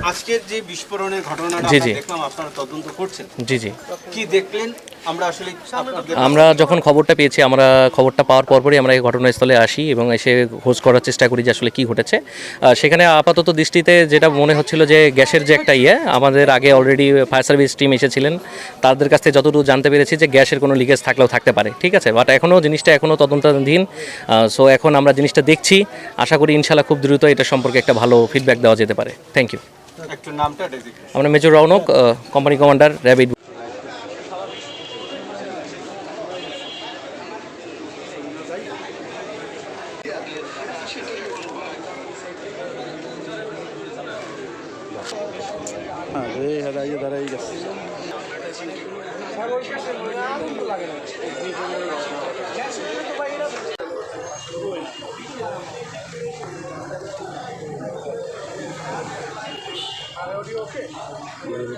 আজকের যে বিস্ফোরণের ঘটনাটা দেখলাম আপনারা তদন্ত করছেন, জি জি, কি দেখলেন? আমরা যখন খবরটা পেয়েছি, আমরা খবরটা পাওয়ার পরপরই আমরা এই ঘটনাস্থলে আসি এবং এসে খোঁজ করার চেষ্টা করি যে আসলে কী ঘটেছে। সেখানে আপাতত দৃষ্টিতে যেটা মনে হচ্ছিল যে গ্যাসের যে একটা আমাদের আগে অলরেডি ফায়ার সার্ভিস টিম এসেছিলেন, তাদের কাছ থেকে যতটুকু জানতে পেরেছি যে গ্যাসের কোনো লিকেজ থাকলেও থাকতে পারে, ঠিক আছে, বাট জিনিসটা এখনও তদন্তাধীন। সো এখন আমরা জিনিসটা দেখছি, আশা করি ইনশাল্লাহ খুব দ্রুত এটা সম্পর্কে একটা ভালো ফিডব্যাক দেওয়া যেতে পারে। Thank you. আমরা major Rounak, company commander, RAB.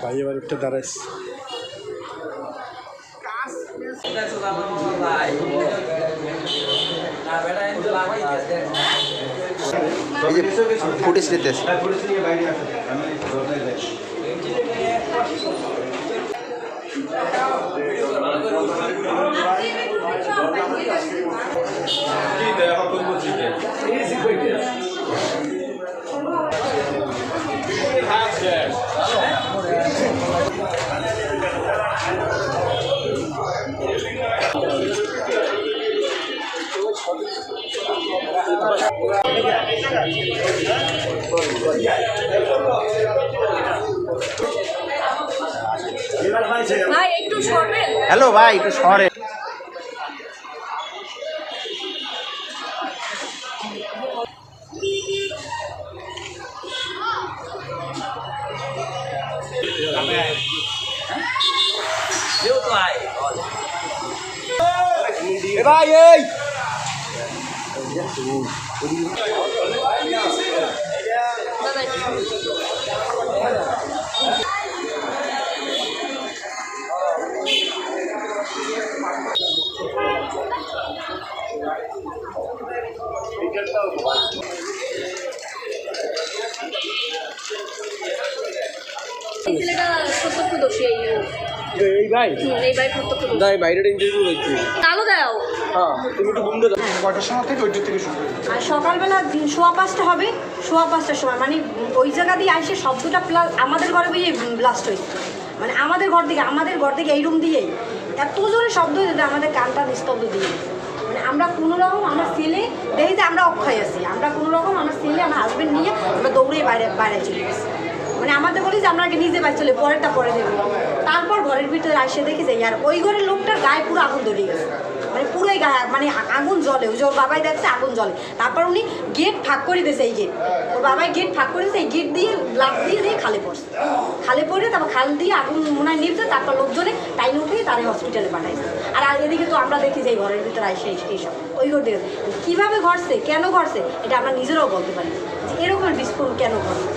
ভাই এবার উঠতে দাঁড়াইস। ফুটেজ নিতেছে। হ্যালো ভাই, একটু সরে। ভাই এই সকালবেলা 5:15 হবে, 5:15 সময় মানে ওই জায়গা দিয়ে আসে শব্দটা প্লাস আমাদের ঘরে গিয়ে ব্লাস্ট হয়েছে। মানে আমাদের ঘর থেকে এই রুম দিয়েই এত জোরে শব্দ হয়েছে আমাদের কানটা নিস্তব্ধ দিয়ে। মানে আমরা কোনো রকম আমার ছেলে দেখি যে আমরা অক্ষয় আছি, আমরা কোনো রকম আমার ছেলে আমার হাজব্যান্ড নিয়ে আমরা দৌড়ে বাইরে চলে গেছি। মানে আমাদের বলি যে আমরা আগে নিজে বাইরে চলে পরেরটা পরে দেবো। তারপর ঘরের ভিতরে আসে দেখি যে আর ওই ঘরের লোকটার গায়ে পুরো আগুন ধরে গেছে, মানে পুরোই গায়ে মানে আগুন জ্বলে। ওই যে ওর বাবাই দেখছে আগুন জ্বলে। তারপর উনি গেট ফাঁক করে দিয়েছে, এই গেট ওর বাবাই গেট ফাঁক করে দিয়েছে, এই গেট দিয়ে লাফ দিয়ে খালে পড়ছে। খালে পড়ে তারপর খাল দিয়ে আগুন মনে হয় নিভছে। তারপর লোকজনে টাইম উঠে তারা হসপিটালে পাঠাইছে। আর এদিকে তো আমরা দেখি যে এই ঘরের ভিতরে আসে এইসব ওই ঘর দেখে কীভাবে ঘটছে, কেন ঘটছে এটা আমরা নিজেরাও বলতে পারি যে এরকম বিস্ফোরণ কেন ঘটছে।